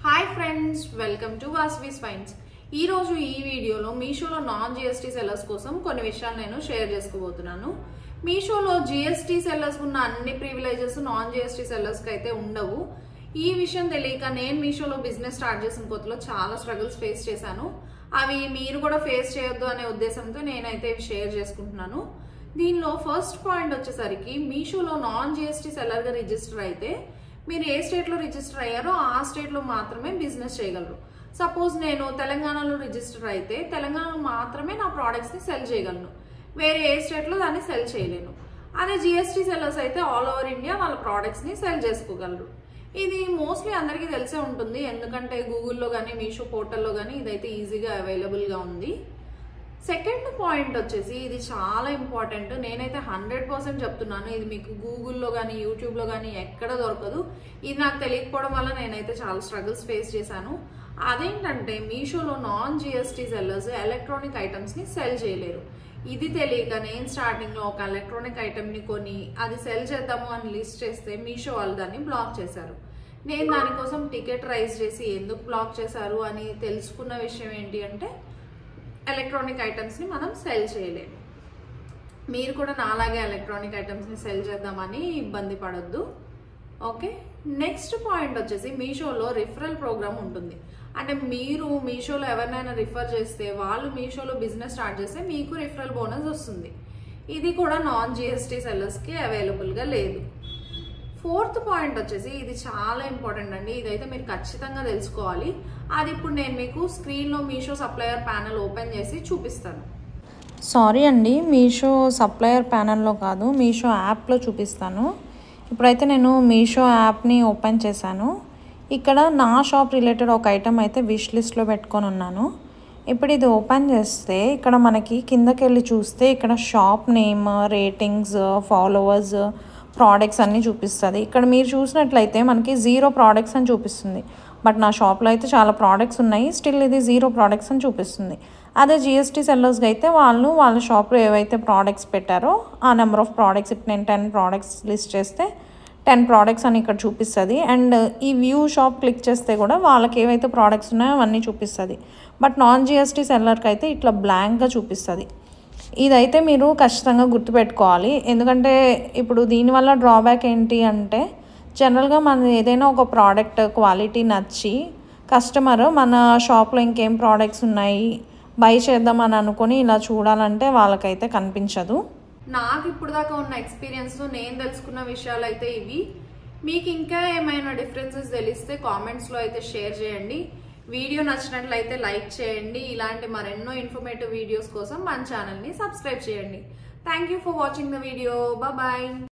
Hi friends, welcome to Vasavi fines. ఈ రోజు ఈ వీడియోలో మీషోలో నాన్ జిఎస్టీ సెల్లర్స్ కోసం కొన్ని విషయాలు నేను షేర్ చేసుకోబోతున్నాను. మీషోలో జిఎస్టీ సెల్లర్స్ ఉన్న అన్ని ప్రివిలేజెస్ నాన్ జిఎస్టీ సెల్లర్స్ కి అయితే ఉండవు. ఈ విషయం తెలియక నేను మీషోలో బిజినెస్ స్టార్ట్ చేసిన కొత్తలో చాలా స్ట్రగుల్స్ ఫేస్ చేశాను. అవి మీరు కూడా ఫేస్ చేయొద్దు అనే ఉద్దేశంతో నేనైతే ఇవి షేర్ చేసుకుంటున్నాను. దీనిలో ఫస్ట్ పాయింట్ వచ్చేసరికి మీషోలో నాన్ జిఎస్టీ సెల్లర్ గా రిజిస్టర్ అయితే మీరు ఏ స్టేట్ లో రిజిస్టర్ అయ్యారో ఆ స్టేట్ లో మాత్రమే బిజినెస్ చేయగలరు. సపోజ్ నేను తెలంగాణలో రిజిస్టర్ అయితే తెలంగాణలో మాత్రమే నా ప్రోడక్ట్స్ ని సెల్ చేయగలను, వేరే ఏ స్టేట్ లో దాన్ని సెల్ చేయలేను. అదే జిఎస్టీ సెల్లర్స్ అయితే ఆల్ ఓవర్ ఇండియా వాళ్ళ ప్రోడక్ట్స్ ని సెల్ చేసుకోగలరు. ఇది మోస్ట్లీ అందరికీ తెలిసే ఉంటుంది, ఎందుకంటే గూగుల్లో కానీ మీషో పోర్టల్లో కానీ ఇదైతే ఈజీగా అవైలబుల్ గా ఉంది. సెకండ్ పాయింట్ వచ్చేసి ఇది చాలా ఇంపార్టెంట్. నేనైతే 100% చెప్తున్నాను, ఇది మీకు గూగుల్లో కానీ యూట్యూబ్లో కానీ ఎక్కడ దొరకదు. ఇది నాకు తెలియకపోవడం వల్ల నేనైతే చాలా స్ట్రగుల్స్ ఫేస్ చేశాను. అదేంటంటే మీషోలో నాన్ జిఎస్టీ సెల్లర్స్ ఎలక్ట్రానిక్ ఐటమ్స్ని సెల్ చేయలేరు. ఇది తెలియక నేను స్టార్టింగ్లో ఒక ఎలక్ట్రానిక్ ఐటమ్ని కొని అది సెల్ చేద్దాము అని లిస్ట్ చేస్తే మీషో వాళ్ళు దాన్ని బ్లాక్ చేశారు. నేను దానికోసం టికెట్ రైజ్ చేసి ఎందుకు బ్లాక్ చేశారు అని తెలుసుకున్న విషయం ఏంటి అంటే, ఎలక్ట్రానిక్ ఐటమ్స్ని మనం సెల్ చేయలేము. మీరు కూడా నాలాగే ఎలక్ట్రానిక్ ఐటమ్స్ని సెల్ చేద్దామని ఇబ్బంది పడొద్దు. ఓకే, నెక్స్ట్ పాయింట్ వచ్చేసి మీషోలో రిఫరల్ ప్రోగ్రామ్ ఉంటుంది. అంటే మీరు మీషోలో ఎవరినైనా రిఫర్ చేస్తే వాళ్ళు మీషోలో బిజినెస్ స్టార్ట్ చేస్తే మీకు రిఫరల్ బోనస్ వస్తుంది. ఇది కూడా నాన్ జిఎస్టీ సెల్లర్స్కి అవైలబుల్గా లేదు. ఫోర్త్ పాయింట్ వచ్చేసి ఇది చాలా ఇంపార్టెంట్ అండి, ఇదైతే మీరు ఖచ్చితంగా తెలుసుకోవాలి. అది ఇప్పుడు నేను మీకు స్క్రీన్లో మీషో సప్లయర్ ప్యానెల్ ఓపెన్ చేసి చూపిస్తాను. సారీ అండి, మీషో సప్లయర్ ప్యానెల్లో కాదు, మీషో యాప్లో చూపిస్తాను. ఇప్పుడైతే నేను మీషో యాప్ని ఓపెన్ చేశాను. ఇక్కడ నా షాప్ రిలేటెడ్ ఒక ఐటమ్ అయితే విష్ లిస్ట్లో పెట్టుకొని ఉన్నాను. ఇప్పుడు ఇది ఓపెన్ చేస్తే ఇక్కడ మనకి కిందకి వెళ్ళి చూస్తే ఇక్కడ shop name, ratings, followers, products అన్నీ చూపిస్తుంది. ఇక్కడ మీరు చూసినట్లయితే మనకి 0 ప్రోడక్ట్స్ అని చూపిస్తుంది. బట్ నా షాప్లో అయితే చాలా ప్రోడక్ట్స్ ఉన్నాయి, స్టిల్ ఇది 0 ప్రోడక్ట్స్ అని చూపిస్తుంది. అదే జిఎస్టీ సెల్లర్స్కి అయితే వాళ్ళ షాప్లో ఏవైతే ప్రోడక్ట్స్ పెట్టారో ఆ నెంబర్ ఆఫ్ ప్రోడక్ట్స్, ఇప్పుడు నేను 10 ప్రోడక్ట్స్ లిస్ట్ చేస్తే 10 ప్రోడక్ట్స్ అని ఇక్కడ చూపిస్తుంది. అండ్ ఈ వ్యూ షాప్ క్లిక్ చేస్తే కూడా వాళ్ళకి ఏవైతే ప్రోడక్ట్స్ ఉన్నాయో అవన్నీ చూపిస్తుంది. బట్ నాన్ జిఎస్టీ సెల్లర్కి అయితే ఇట్లా బ్లాంక్గా చూపిస్తుంది. ఇదైతే మీరు ఖచ్చితంగా గుర్తుపెట్టుకోవాలి, ఎందుకంటే ఇప్పుడు దీనివల్ల డ్రాబ్యాక్ ఏంటి అంటే, జనరల్గా మన ఏదైనా ఒక ప్రోడక్ట్ క్వాలిటీ నచ్చి కస్టమర్ మన షాప్లో ఇంకేం ప్రోడక్ట్స్ ఉన్నాయి బై చేద్దామని అనుకొని ఇలా చూడాలంటే వాళ్ళకైతే కనిపించదు. నాకు ఇప్పుడు దాకా ఉన్న ఎక్స్పీరియన్స్లో నేను తెలుసుకున్న విషయాలు అయితే ఇవి. మీకు ఇంకా ఏమైనా డిఫరెన్సెస్ తెలిస్తే కామెంట్స్లో అయితే షేర్ చేయండి. వీడియో నచ్చినట్లయితే లైక్ చేయండి. ఇలాంటి మరెన్నో ఇన్ఫర్మేటివ్ వీడియోస్ కోసం మన ఛానల్ని సబ్స్క్రైబ్ చేయండి. Thank you for watching the video. Bye.